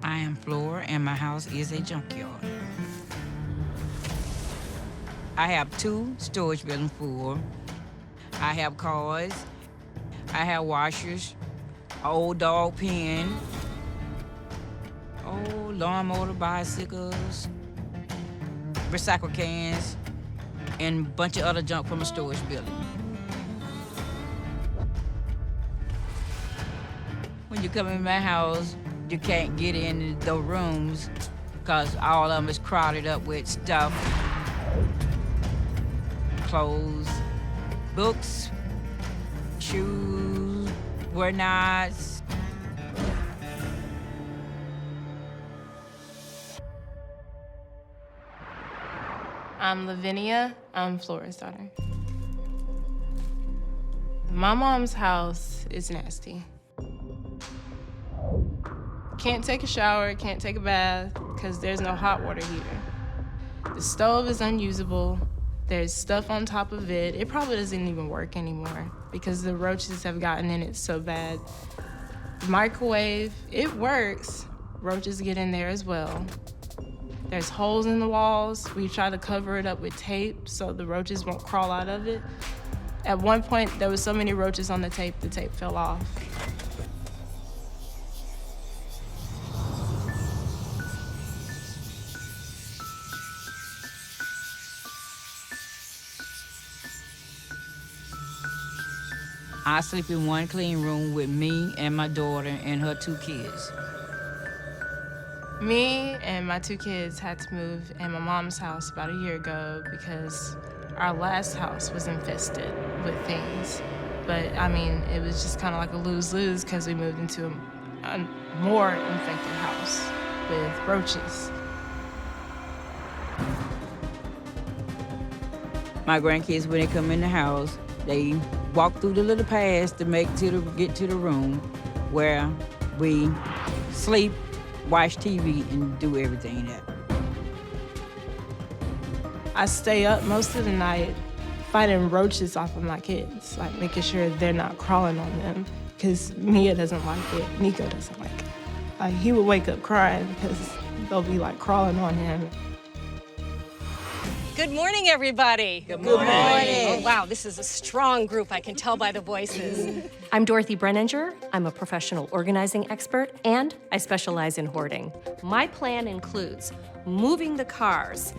I am Flora, and my house is a junkyard. I have 2 storage buildings full. I have cars. I have washers, an old dog pen, lawnmower, bicycles, recycle cans, and a bunch of other junk from a storage building. When you come in my house, you can't get in the rooms because all of them is crowded up with stuff. Clothes, books, shoes, whatnots. I'm Lavinia. I'm Flora's daughter. My mom's house is nasty. Can't take a shower, can't take a bath, because there's no hot water heater. The stove is unusable. There's stuff on top of it. It probably doesn't even work anymore because the roaches have gotten in it so bad. The microwave, it works. Roaches get in there as well. There's holes in the walls. We try to cover it up with tape so the roaches won't crawl out of it. At one point, there was so many roaches on the tape fell off. I sleep in one clean room with me and my daughter and her 2 kids. Me and my 2 kids had to move in my mom's house about a year ago because our last house was infested with things. But I mean, it was just kind of like a lose-lose because we moved into a more infected house with roaches. My grandkids, when they come in the house, they walk through the little paths to get to the room where we sleep, watch TV, and do everything there. I stay up most of the night fighting roaches off of my kids, like making sure they're not crawling on them, because Mia doesn't like it, Nico doesn't like it. Like, he would wake up crying because they'll be like crawling on him. Good morning, everybody. Good morning. Oh, wow, this is a strong group, I can tell by the voices. I'm Dorothy Brenninger. I'm a professional organizing expert, and I specialize in hoarding. My plan includes moving the cars,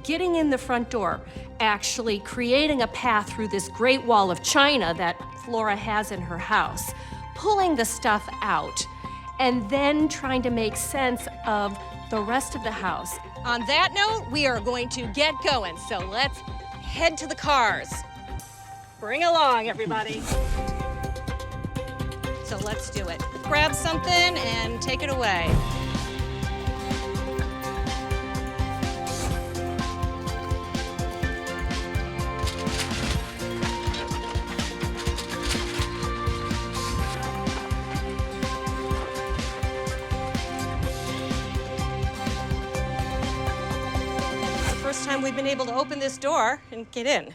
getting in the front door, actually creating a path through this great wall of china that Flora has in her house, pulling the stuff out, and then trying to make sense of the rest of the house. On that note, we are going to get going, so let's head to the cars. Bring along, everybody. So let's do it. Grab something and take it away. First time we've been able to open this door and get in.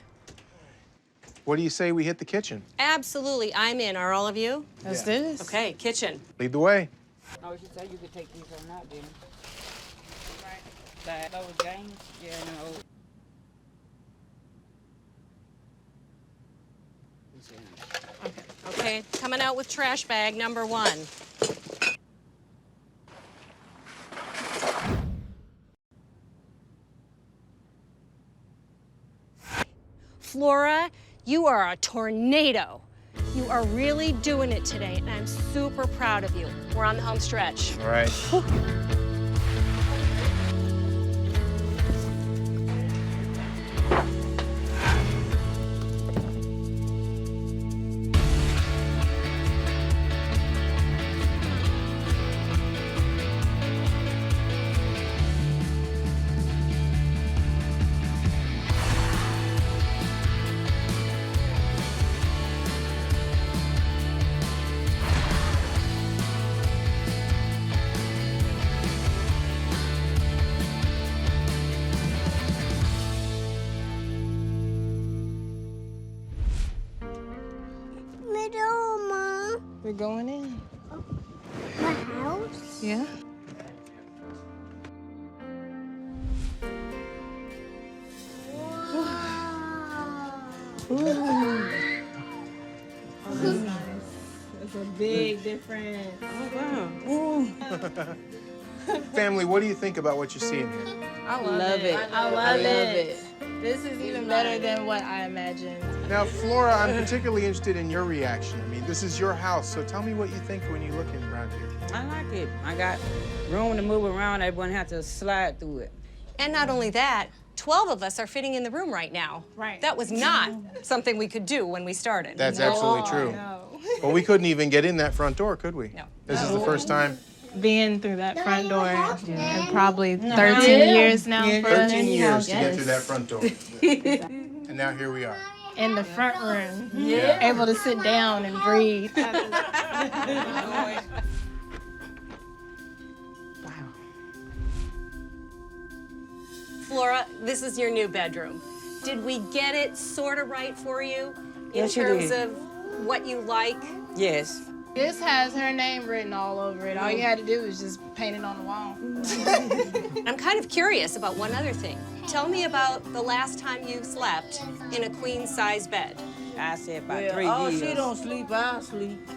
What do you say we hit the kitchen? Absolutely, I'm in. Are all of you? Let's do this. Okay, kitchen. Lead the way. Oh, she said you could take these or not, didn't you? Right. Those games? Yeah, no. Okay, coming out with trash bag number 1. Flora, you are a tornado. You are really doing it today, and I'm super proud of you. We're on the home stretch. All right. Whew. We're going in. My house? Yeah? It's a big difference. Oh, wow. Family, what do you think about what you're seeing here? I love it. I love it. This is even better than what I imagined. Now, Flora, I'm particularly interested in your reaction. I mean, this is your house, so tell me what you think when you look in around here. I like it. I got room to move around. Everyone have to slide through it. And not only that, 12 of us are fitting in the room right now. Right. That was not something we could do when we started. That's absolutely true. No. Well, we couldn't even get in that front door, could we? No. This is the first time. Being through that front door in probably 13 years now for us. 13 years to get through that front door. And now here we are. In the front room. Able to sit down and breathe. Flora, this is your new bedroom. Did we get it sort of right for you in Yes, you terms did. of what you like? Yes. This has her name written all over it. All you had to do was just paint it on the wall. I'm kind of curious about one other thing. Tell me about the last time you slept in a queen-size bed. I said about 3 Oh, years. she don't sleep, I sleep.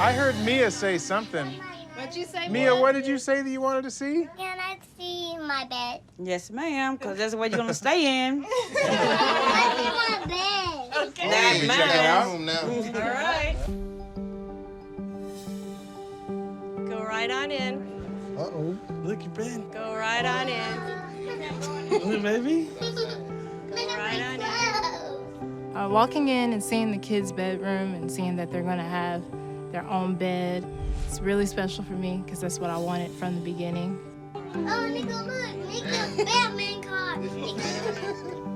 I heard Mia say something. What you say, Mia, what did you say that you wanted to see? Can I see my bed? Yes, ma'am, because that's what you're going to stay in. I see my bed. Well, we can check it out. All right. Go right on in. Uh-oh. Look, your bed. Go right on in. Baby. Go right on in. Walking in and seeing the kids' bedroom and seeing that they're going to have their own bed, it's really special for me because that's what I wanted from the beginning. Oh, Nico, look. Nico's Batman car.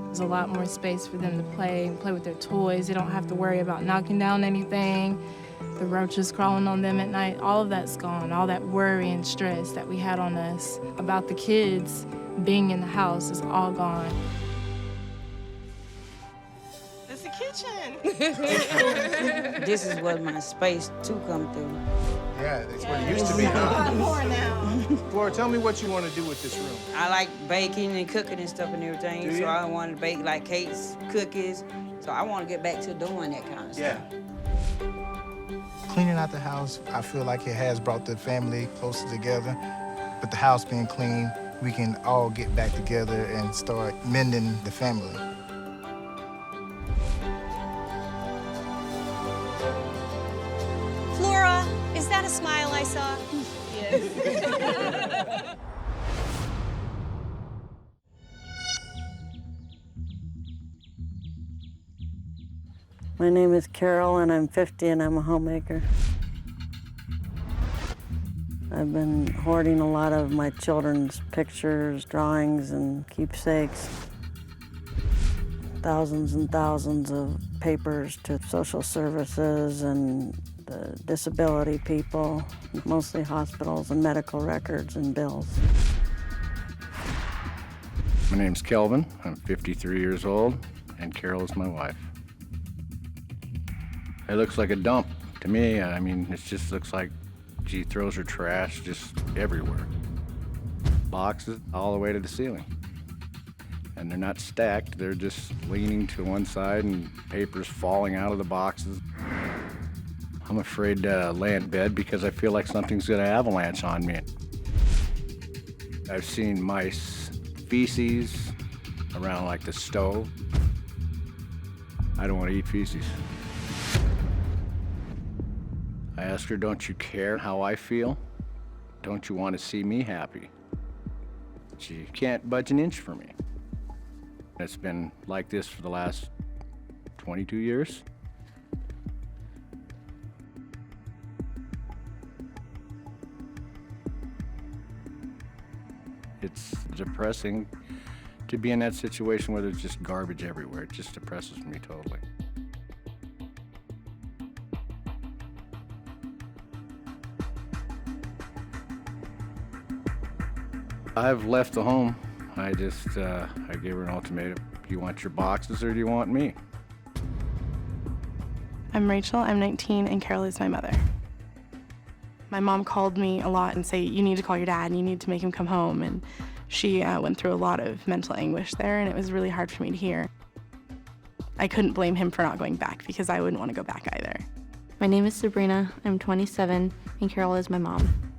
There's a lot more space for them to play with their toys. They don't have to worry about knocking down anything, the roaches crawling on them at night. All of that's gone. All that worry and stress that we had on us about the kids being in the house is all gone. It's the kitchen. This is where my space to come through. Yeah, that's what it used to be, huh? More now. Flora, tell me what you want to do with this room. I like baking and cooking and stuff and everything, Do so you? I want to bake like cakes, cookies. So I want to get back to doing that kind of stuff. Cleaning out the house, I feel like it has brought the family closer together. With the house being clean, we can all get back together and start mending the family. Flora, is that a smile I saw? My name is Carol, and I'm 50, and I'm a homemaker. I've been hoarding a lot of my children's pictures, drawings, and keepsakes. Thousands and thousands of papers to social services and the disability people, mostly hospitals and medical records and bills. My name's Kelvin. I'm 53 years old, and Carol is my wife. It looks like a dump to me. I mean, it just looks like she throws her trash just everywhere. Boxes all the way to the ceiling. And they're not stacked, they're just leaning to one side and papers falling out of the boxes. I'm afraid to lay in bed because I feel like something's gonna avalanche on me. I've seen mice feces around like the stove. I don't want to eat feces. I asked her, don't you care how I feel? Don't you want to see me happy? She can't budge an inch for me. It's been like this for the last 22 years. It's depressing to be in that situation where there's just garbage everywhere. It just depresses me totally. I've left the home. I gave her an ultimatum. Do you want your boxes or do you want me? I'm Rachel, I'm 19, and Carol is my mother. My mom called me a lot and say, you need to call your dad and you need to make him come home. And she went through a lot of mental anguish there, and it was really hard for me to hear. I couldn't blame him for not going back because I wouldn't want to go back either. My name is Sabrina, I'm 27, and Carol is my mom.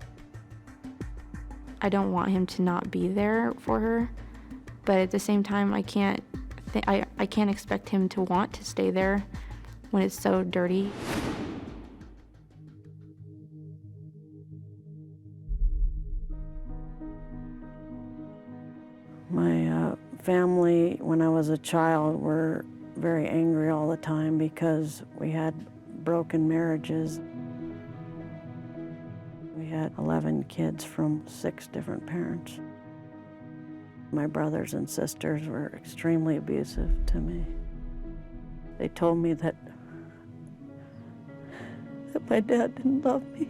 I don't want him to not be there for her, but at the same time, I can't expect him to want to stay there when it's so dirty. My family, when I was a child, were very angry all the time because we had broken marriages. We had 11 kids from 6 different parents. My brothers and sisters were extremely abusive to me. They told me that my dad didn't love me.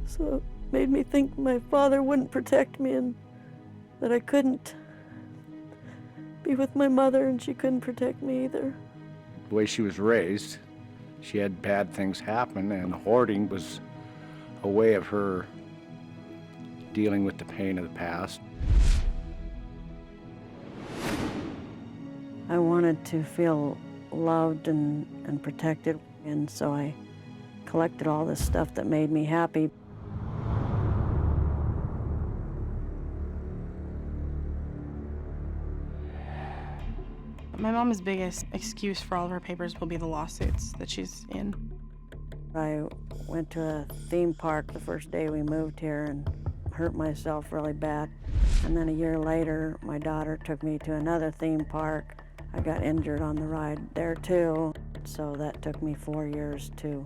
So it made me think my father wouldn't protect me and that I couldn't be with my mother and she couldn't protect me either. The way she was raised, she had bad things happen, and hoarding was a way of her dealing with the pain of the past. I wanted to feel loved and protected, and so I collected all this stuff that made me happy. My mom's biggest excuse for all of her papers will be the lawsuits that she's in. I went to a theme park the first day we moved here and hurt myself really bad. And then a year later, my daughter took me to another theme park. I got injured on the ride there too. So that took me 4 years to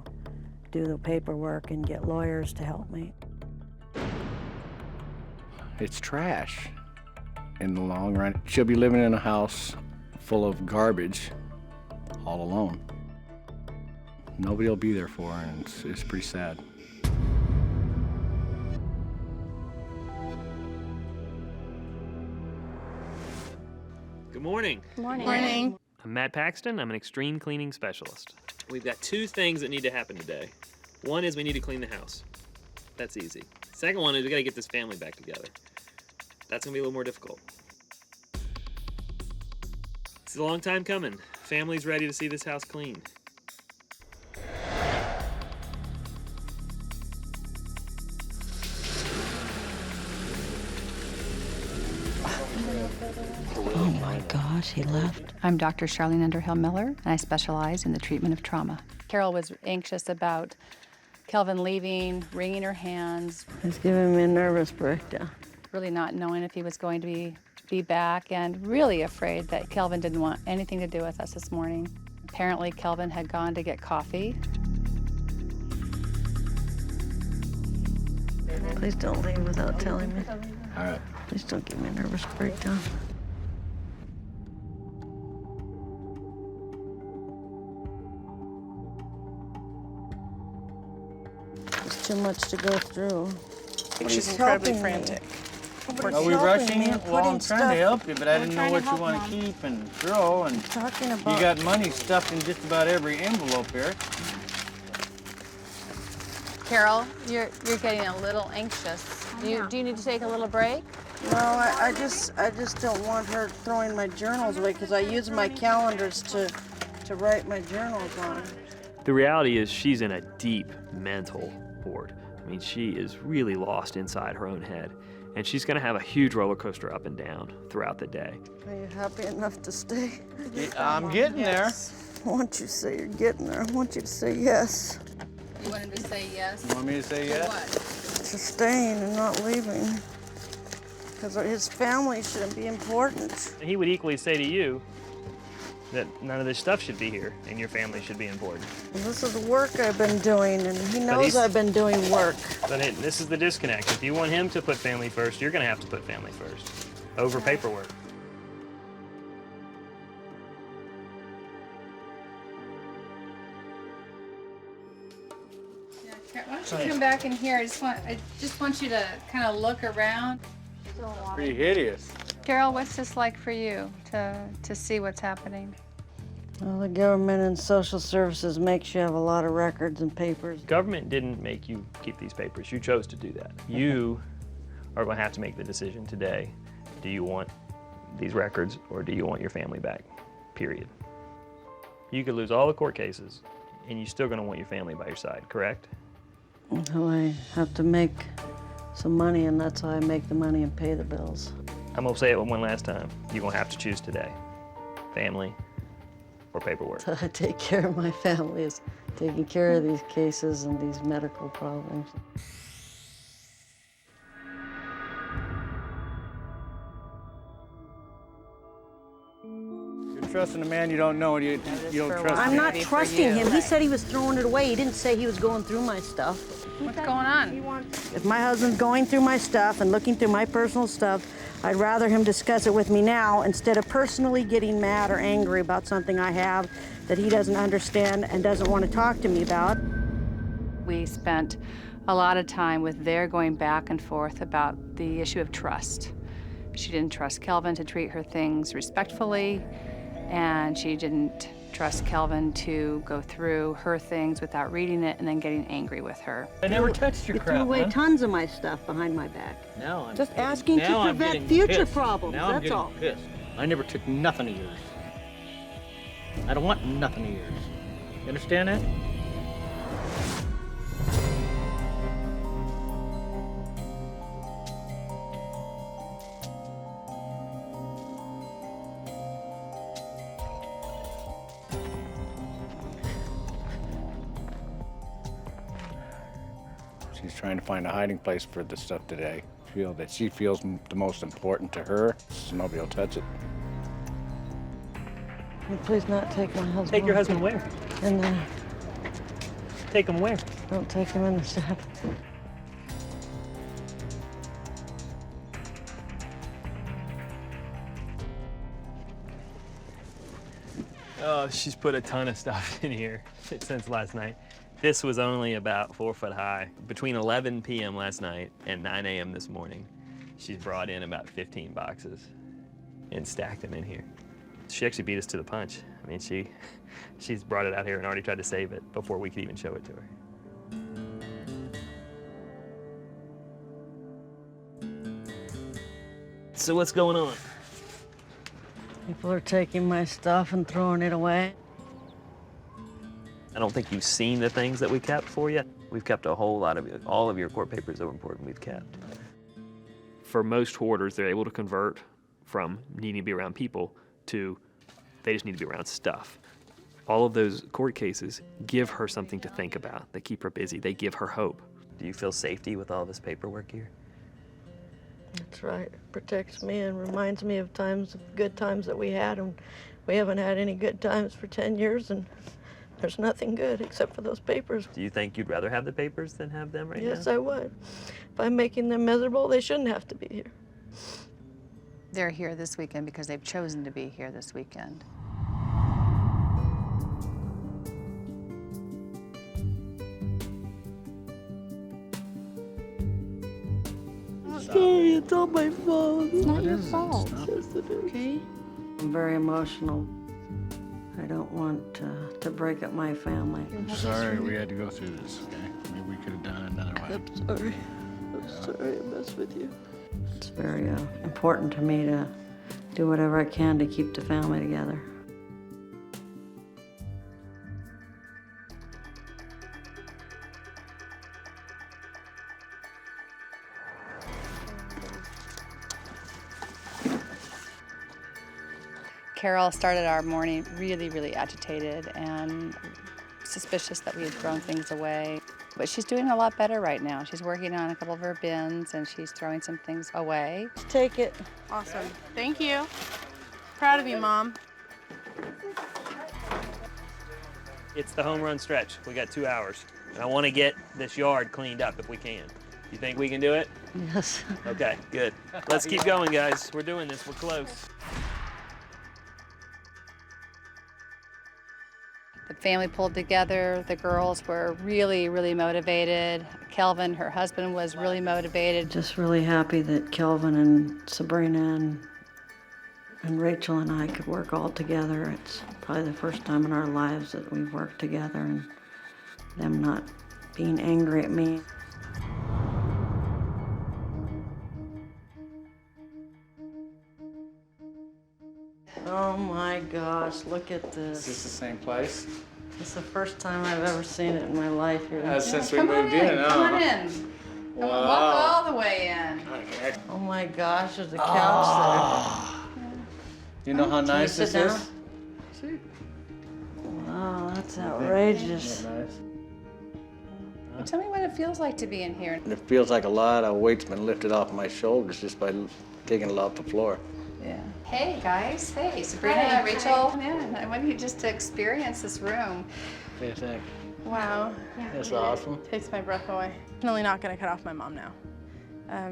do the paperwork and get lawyers to help me. It's trash in the long run. She'll be living in a house full of garbage all alone. Nobody will be there for her, and it's pretty sad. Good morning. Good morning. I'm Matt Paxton. I'm an extreme cleaning specialist. We've got 2 things that need to happen today. One is we need to clean the house. That's easy. Second one is we got to get this family back together. That's going to be a little more difficult. It's a long time coming. Family's ready to see this house clean. Oh my gosh, he left. I'm Dr. Charlene Underhill-Miller, and I specialize in the treatment of trauma. Carol was anxious about Kelvin leaving, wringing her hands. It's giving me a nervous breakdown. Really not knowing if he was going to be back, and really afraid that Kelvin didn't want anything to do with us this morning. Apparently, Kelvin had gone to get coffee. Please don't leave without telling me. All right. Please don't give me a nervous breakdown. It's too much to go through. She's incredibly frantic. Are we rushing it? Well, I'm trying to help you, but I didn't know what you want to keep and throw. And Talking you about got money stuffed in just about every envelope here. Carol, you're getting a little anxious. Do you need to take a little break? No, I just don't want her throwing my journals away because I use my calendars to write my journals on. The reality is she's in a deep mental hoard. I mean, she is really lost inside her own head. And she's going to have a huge roller coaster up and down throughout the day. Are you happy enough to stay? Yeah, I'm getting there. I want you to say you're getting there. I want you to say yes. You want him to say yes? You want me to say yes? To staying and not leaving. Because his family shouldn't be important. And he would equally say to you that none of this stuff should be here and your family should be important. And this is the work I've been doing, and he knows I've been doing work. But this is the disconnect. If you want him to put family first, you're going to have to put family first over paperwork. Why don't you come back in here? I just want you to kind of look around. Pretty hideous. Carol, what's this like for you to see what's happening? Well, the government and social services makes you have a lot of records and papers. Government didn't make you keep these papers. You chose to do that. You are going to have to make the decision today. Do you want these records or do you want your family back? Period. You could lose all the court cases, and you're still going to want your family by your side, correct? Well, I have to make some money, and that's how I make the money and pay the bills. I'm going to say it one last time. You're going to have to choose today. Family or paperwork. So I take care of my family is taking care of these cases and these medical problems. You're trusting a man you don't know, and you don't trust I'm him. not trusting him. He said he was throwing it away. He didn't say he was going through my stuff. What's going on? If my husband's going through my stuff and looking through my personal stuff, I'd rather him discuss it with me now instead of personally getting mad or angry about something I have that he doesn't understand and doesn't want to talk to me about. We spent a lot of time with their going back and forth about the issue of trust. She didn't trust Kelvin to treat her things respectfully, and she didn't trust Kelvin to go through her things without reading it and then getting angry with her. I never touched your You crap, threw away man. tons of my stuff behind my back. Now I'm Just getting- asking to now I'm prevent getting future pissed. problems, Now I'm that's getting all. pissed. I never took nothing of yours. I don't want nothing of yours. You understand that? She's trying to find a hiding place for the stuff today. Feel that she feels the most important to her, so nobody will touch it. Can you please not take my husband? Take your husband where? In the, Take him where? don't take him in the shed. Oh, she's put a ton of stuff in here since last night. This was only about 4 foot high. Between 11 p.m. last night and 9 a.m. this morning, she's brought in about 15 boxes and stacked them in here. She actually beat us to the punch. I mean, she's brought it out here and already tried to save it before we could even show it to her. So what's going on? People are taking my stuff and throwing it away. I don't think you've seen the things that we kept for you. We've kept a whole lot of it. All of your court papers that were important we've kept. For most hoarders, they're able to convert from needing to be around people to they just need to be around stuff. All of those court cases give her something to think about. They keep her busy. They give her hope. Do you feel safety with all this paperwork here? That's right. It protects me and reminds me of times, good times that we had, and we haven't had any good times for 10 years, and there's nothing good except for those papers. Do you think you'd rather have the papers than have them right now? Yes, I would. If I'm making them miserable, they shouldn't have to be here. They're here this weekend because they've chosen to be here this weekend. Sorry, it's all my fault. It's not your fault. Yes, it is. Okay. I'm very emotional. I don't want to break up my family. I'm sorry we had to go through this, okay? Maybe we could have done it another way. I'm sorry. I'm sorry I messed with you. It's very important to me to do whatever I can to keep the family together. Carol started our morning really, really agitated and suspicious that we had thrown things away. But she's doing a lot better right now. She's working on a couple of her bins and she's throwing some things away. Take it. Awesome. Thank you. Proud of you, Mom. It's the home run stretch. We got 2 hours. And I want to get this yard cleaned up if we can. You think we can do it? Yes. Okay, good. Let's keep going, guys. We're doing this. We're close. The family pulled together. The girls were really, really motivated. Kelvin, her husband, was really motivated. Just really happy that Kelvin and Sabrina and Rachel and I could work all together. It's probably the first time in our lives that we've worked together and them not being angry at me. Oh my God. gosh, look at Is this this. the same place? It's the first time I've ever seen it in my life here. Since we Come on moved in, in. Come on in. Come on, walk Wow. all the way in. Oh my gosh, there's a couch You know how there. nice Can you this sit is? down? Wow, that's outrageous. Isn't that nice? Well, tell me what it feels like to be in here. And it feels like a lot of weight's been lifted off my shoulders just by digging it off the floor. Yeah. Hey guys, hey Sabrina, Rachel. Come in. I want you just to experience this room. What do you think? Wow. That's awesome. Takes my breath away. Definitely not going to cut off my mom now.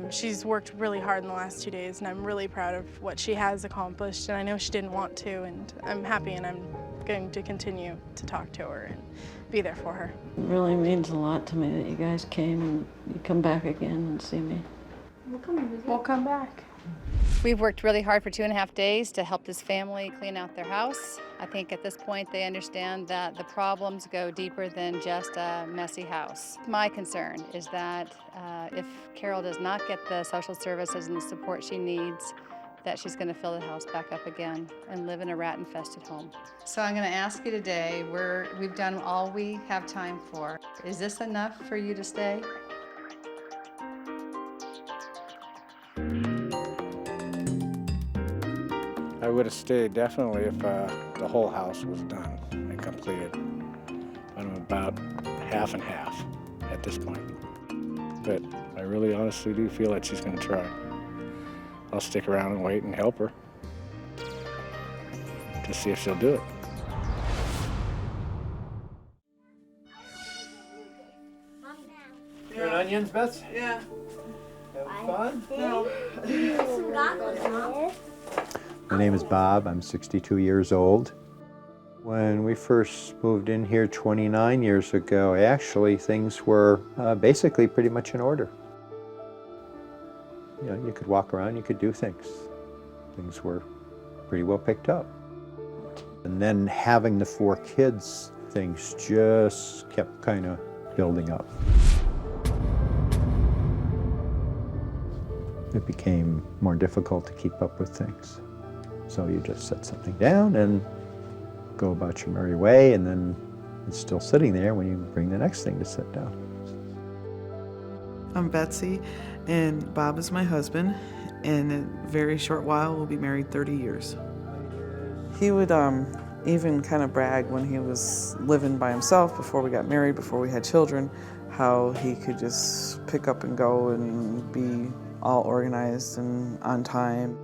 She's worked really hard in the last 2 days, and I'm really proud of what she has accomplished, and I know she didn't want to, and I'm happy, and I'm going to continue to talk to her and be there for her. It really means a lot to me that you guys came and you come back again and see me. We'll come back. We've worked really hard for 2.5 days to help this family clean out their house. I think at this point they understand that the problems go deeper than just a messy house. My concern is that if Carol does not get the social services and the support she needs, that she's going to fill the house back up again and live in a rat-infested home. So I'm going to ask you today, we've done all we have time for. Is this enough for you to stay? I would have stayed definitely if the whole house was done and completed. I'm about half and half at this point. But I really honestly do feel that she's going to try. I'll stick around and wait and help her to see if she'll do it. Good onions, Betsy? Yeah. Having fun? Some goggles, Mom. My name is Bob. I'm 62 years old. When we first moved in here 29 years ago, actually things were basically pretty much in order. You know, you could walk around, you could do things. Things were pretty well picked up. And then having the 4 kids, things just kept kind of building up. It became more difficult to keep up with things. So you just set something down and go about your merry way, and then it's still sitting there when you bring the next thing to sit down. I'm Betsy, and Bob is my husband. In a very short while, we'll be married 30 years. He would even kind of brag when he was living by himself before we got married, before we had children, how he could just pick up and go and be all organized and on time.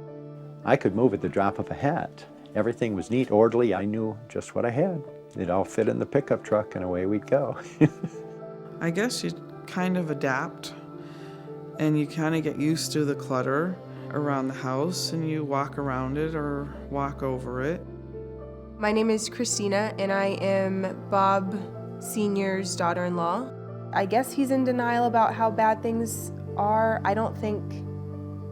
I could move at the drop of a hat. Everything was neat, orderly. I knew just what I had. It all fit in the pickup truck, and away we'd go. I guess you kind of adapt, and you kind of get used to the clutter around the house, and you walk around it or walk over it. My name is Christina, and I am Bob Sr.'s daughter-in-law. I guess he's in denial about how bad things are. I don't think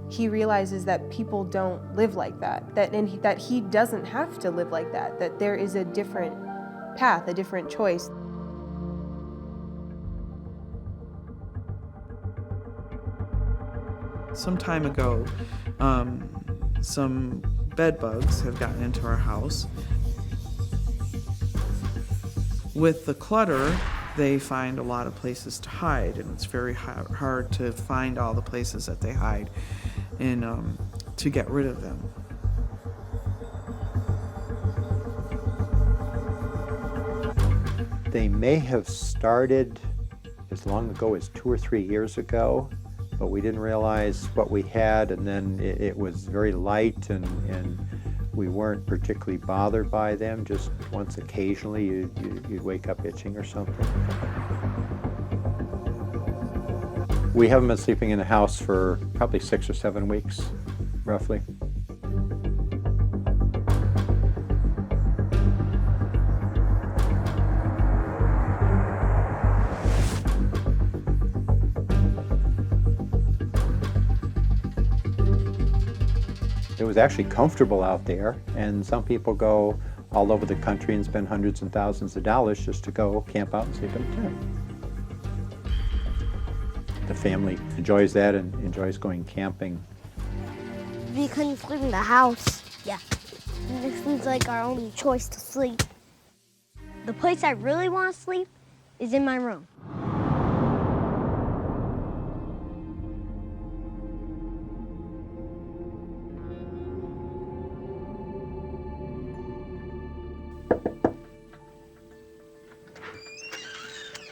he realizes that people don't live like that, that he doesn't have to live like that, that there is a different path, a different choice. Some time ago, some bed bugs have gotten into our house. With the clutter, they find a lot of places to hide, and it's very hard to find all the places that they hide and to get rid of them. They may have started as long ago as 2 or 3 years ago, but we didn't realize what we had, and then it was very light, and we weren't particularly bothered by them. Just once occasionally you'd wake up itching or something. We haven't been sleeping in the house for probably 6 or 7 weeks, roughly. It was actually comfortable out there, and some people go all over the country and spend hundreds and thousands of dollars just to go camp out and sleep in a tent. The family enjoys that and enjoys going camping. We couldn't sleep in the house. Yeah. This seems like our only choice to sleep. The place I really want to sleep is in my room.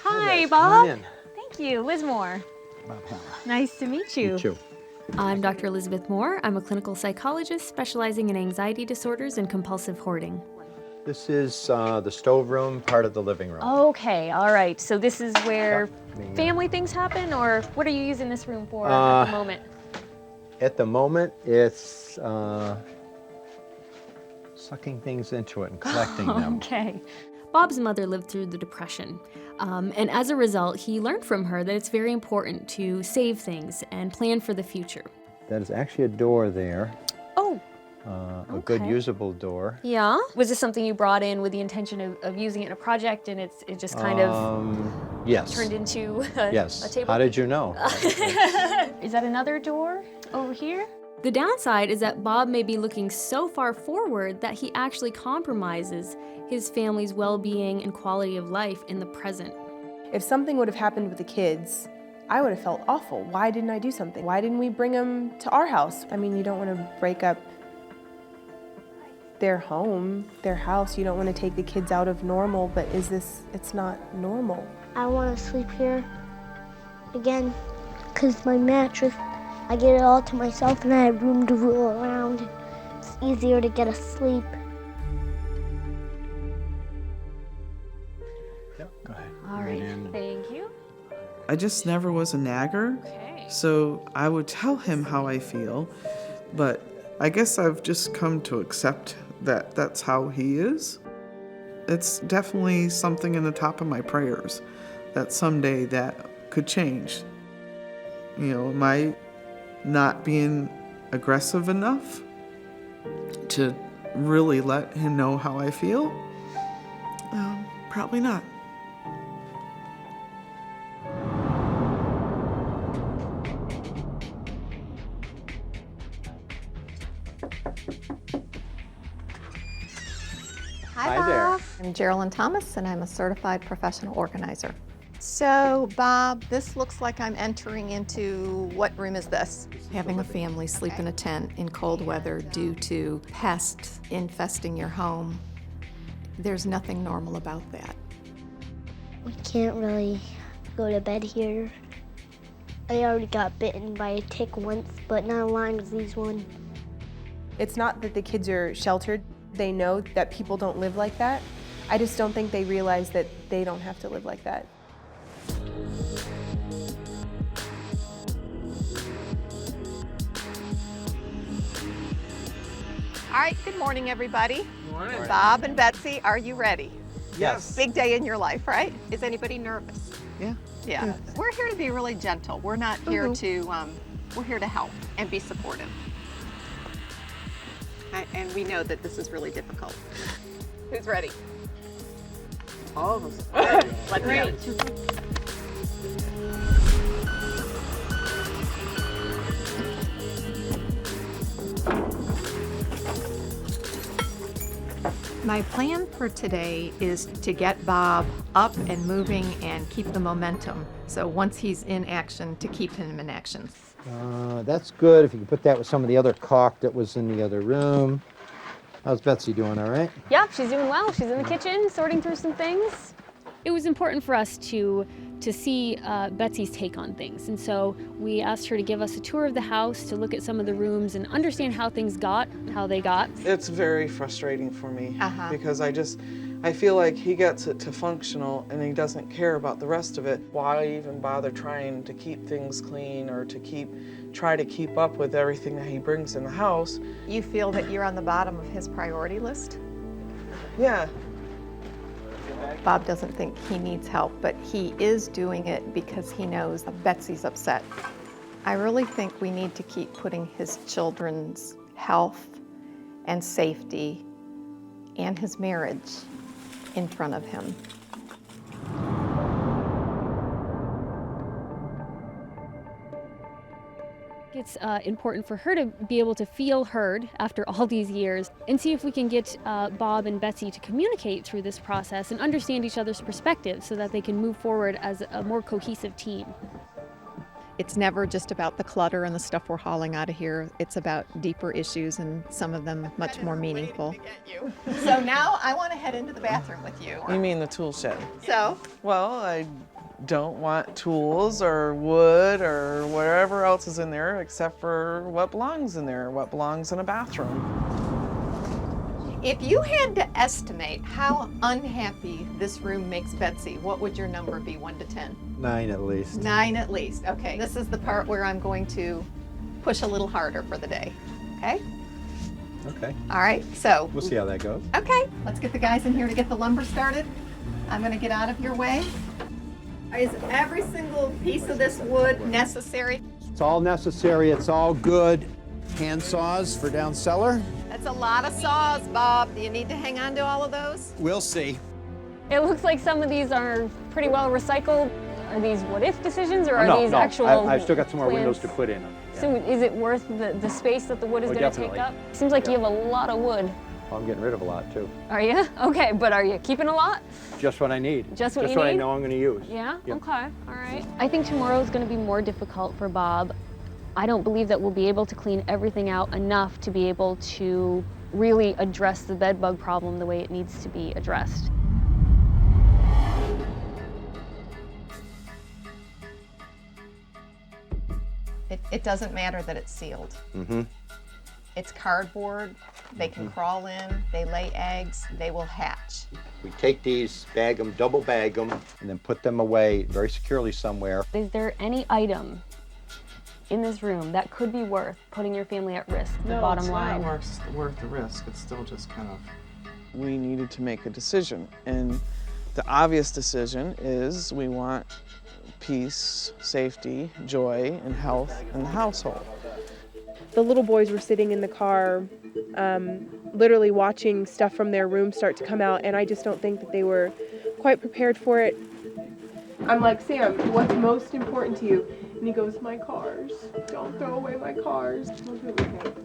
Hi, Come Bob. on in. Thank you. Liz Moore. Bob Howard. Nice to meet you. You too. I'm Dr. Elizabeth Moore. I'm a clinical psychologist specializing in anxiety disorders and compulsive hoarding. This is the storeroom, part of the living room. Okay, all right. So this is where family things happen, or what are you using this room for at the moment? At the moment, it's sucking things into it and collecting them. Okay. Bob's mother lived through the Depression, and as a result, he learned from her that it's very important to save things and plan for the future. That is actually a door there. Oh. A good usable door. Yeah. Was this something you brought in with the intention of using it in a project, and it just kind of Yes. turned into a Yes. table? How did you know? Is that another door over here? The downside is that Bob may be looking so far forward that he actually compromises his family's well-being and quality of life in the present. If something would have happened with the kids, I would have felt awful. Why didn't I do something? Why didn't we bring them to our house? I mean, you don't want to break up their home, their house. You don't want to take the kids out of normal, but it's not normal. I want to sleep here again because my mattress, I get it all to myself and I have room to roll around. It's easier to get asleep. Yep, go ahead. All right, thank you. I just never was a nagger, so I would tell him how I feel, but I guess I've just come to accept that that's how he is. It's definitely something in the top of my prayers that someday that could change. You know, am I not being aggressive enough to really let him know how I feel? Probably not. Hi there. I'm Geraldine Thomas, and I'm a certified professional organizer. So, Bob, this looks like I'm entering into, what room is this? Having a family sleep in a tent in cold weather due to pests infesting your home. There's nothing normal about that. We can't really go to bed here. I already got bitten by a tick once, but not a Lyme disease one. It's not that the kids are sheltered. They know that people don't live like that. I just don't think they realize that they don't have to live like that. All right, good morning, everybody. Good morning. Bob and Betsy, are you ready? Yes. Big day in your life, right? Is anybody nervous? Yeah. Yeah. We're here to be really gentle. We're not here to, we're here to help and be supportive. And we know that this is really difficult. Who's ready? All of us. Let's go. My plan for today is to get Bob up and moving and keep the momentum. So once he's in action, to keep him in action. That's good. If you can put that with some of the other caulk that was in the other room. How's Betsy doing, all right? Yep, she's doing well. She's in the kitchen sorting through some things. It was important for us to see Betsy's take on things, and so we asked her to give us a tour of the house, to look at some of the rooms and understand how things got, how they got. It's very frustrating for me because I feel like he gets it to functional and he doesn't care about the rest of it. Why even bother trying to keep things clean or to try to keep up with everything that he brings in the house? You feel that you're on the bottom of his priority list? Yeah. Bob doesn't think he needs help, but he is doing it because he knows Betsy's upset. I really think we need to keep putting his children's health and safety and his marriage in front of him. It's important for her to be able to feel heard after all these years and see if we can get Bob and Betsy to communicate through this process and understand each other's perspectives so that they can move forward as a more cohesive team. It's never just about the clutter and the stuff we're hauling out of here. It's about deeper issues and some of them much more meaningful. So now I want to head into the bathroom with you. You mean the tool shed? So? Well, I don't want tools or wood or whatever else is in there except for what belongs in there, what belongs in a bathroom. If you had to estimate how unhappy this room makes Betsy, what would your number be, 1 to 10? 9 at least. 9 at least, okay. This is the part where I'm going to push a little harder for the day, okay? Okay. All right, so. We'll see how that goes. Okay, let's get the guys in here to get the lumber started. I'm gonna get out of your way. Is every single piece of this wood necessary? It's all necessary, it's all good. Hand saws for down cellar. That's a lot of saws, Bob. Do you need to hang on to all of those? We'll see. It looks like some of these are pretty well recycled. Are these what-if decisions, or are these actual I've still got some more plans? windows to put in. Yeah. So is it worth the space that the wood is going to take definitely. up? Seems like you have a lot of wood. Well, I'm getting rid of a lot too. Are you? Okay, but are you keeping a lot? Just what I need. Just what you I need? know I'm going to use. Yeah? Yep. Okay, all right. I think tomorrow is going to be more difficult for Bob. I don't believe that we'll be able to clean everything out enough to be able to really address the bed bug problem the way it needs to be addressed. It doesn't matter that it's sealed. Mm-hmm. It's cardboard. They can crawl in, they lay eggs, they will hatch. We take these, bag them, double bag them, and then put them away very securely somewhere. Is there any item in this room that could be worth putting your family at risk? The bottom line. No, it's not worth the risk. It's still just kind of. We needed to make a decision, and the obvious decision is we want peace, safety, joy, and health in the household. The little boys were sitting in the car, literally watching stuff from their room start to come out, and I just don't think that they were quite prepared for it. I'm like, Sam, what's most important to you? And he goes, my cars. Don't throw away my cars.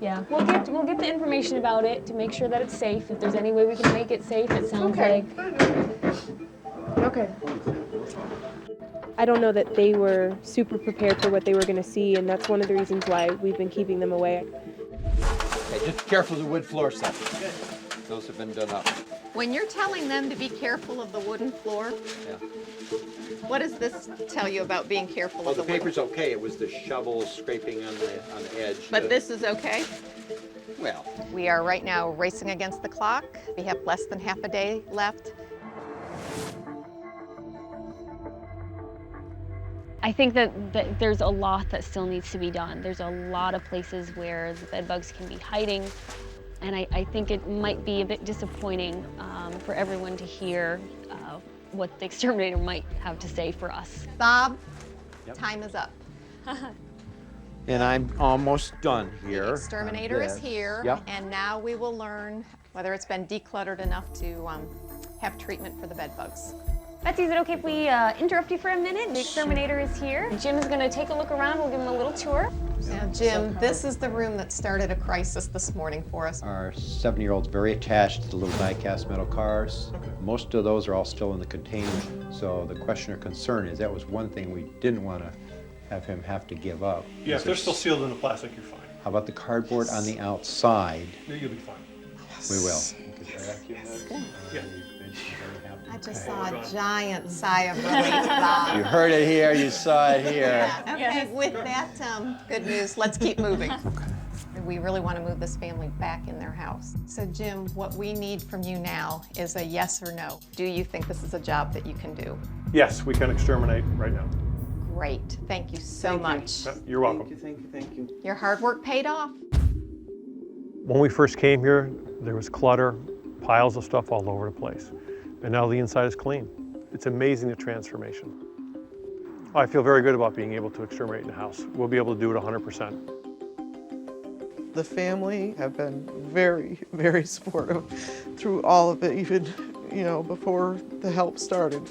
Yeah, we'll get the information about it to make sure that it's safe. If there's any way we can make it safe, it sounds like. Okay. I don't know that they were super prepared for what they were going to see, and that's one of the reasons why we've been keeping them away. Okay, just be careful of the wood floor stuff. Those have been done up. When you're telling them to be careful of the wooden floor, what does this tell you about being careful Well, of the the wood? paper's okay. It was the shovel scraping on the edge. But this is okay? Well. We are right now racing against the clock. We have less than half a day left. I think that there's a lot that still needs to be done. There's a lot of places where the bed bugs can be hiding, and I think it might be a bit disappointing for everyone to hear what the exterminator might have to say for us. Bob, time is up. And I'm almost done here. The exterminator is here, Yep. and now we will learn whether it's been decluttered enough to have treatment for the bed bugs. Betsy, is it okay if we interrupt you for a minute? The exterminator is here. Jim is going to take a look around. We'll give him a little tour. Now, Jim, this is the room that started a crisis this morning for us. Our 7-year-old's very attached to the little die-cast metal cars. Most of those are all still in the container. So the question or concern is that was one thing we didn't want to have him have to give up. Yeah, if they're still sealed in the plastic, you're fine. How about the cardboard on the outside? You'll be fine. We will. Yeah. I just saw a giant sigh of relief, Bob. You heard it here, you saw it here. Okay, with that good news, let's keep moving. We really want to move this family back in their house. So Jim, what we need from you now is a yes or no. Do you think this is a job that you can do? Yes, we can exterminate right now. Great, thank you so much. You're welcome. Thank you. Your hard work paid off. When we first came here, there was clutter, piles of stuff all over the place. And now the inside is clean. It's amazing, the transformation. I feel very good about being able to exterminate in the house. We'll be able to do it 100%. The family have been very, very supportive through all of it, even, before the help started.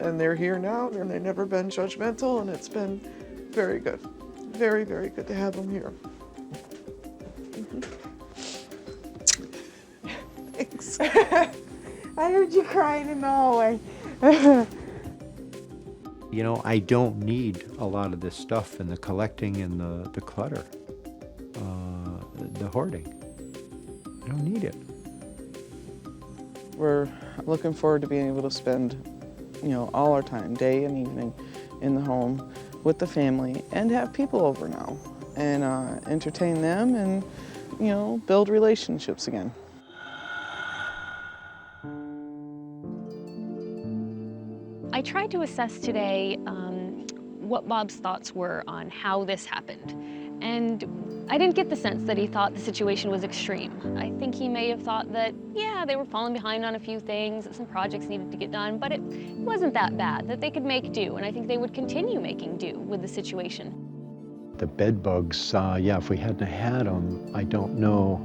And they're here now, and they've never been judgmental, and it's been very good. very, very good to have them here. Thanks. I heard you crying in the hallway. You know, I don't need a lot of this stuff and the collecting and the clutter, the hoarding. I don't need it. We're looking forward to being able to spend, you know, all our time, day and evening, in the home with the family and have people over now and entertain them and, you know, build relationships again. I tried to assess today what Bob's thoughts were on how this happened. And I didn't get the sense that he thought the situation was extreme. I think he may have thought that, yeah, they were falling behind on a few things, that some projects needed to get done, but it wasn't that bad, that they could make do, and I think they would continue making do with the situation. The bed bugs, yeah, if we hadn't had them, I don't know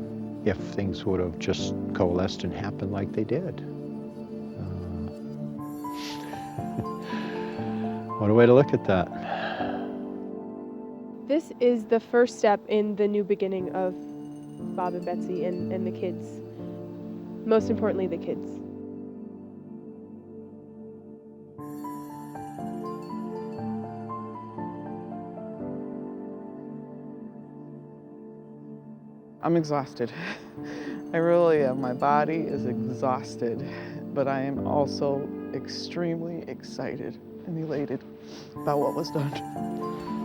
if things would have just coalesced and happened like they did. What a way to look at that. This is the first step in the new beginning of Bob and Betsy and the kids. Most importantly, the kids. I'm exhausted. I really am. My body is exhausted, but I am also extremely excited and elated about what was done.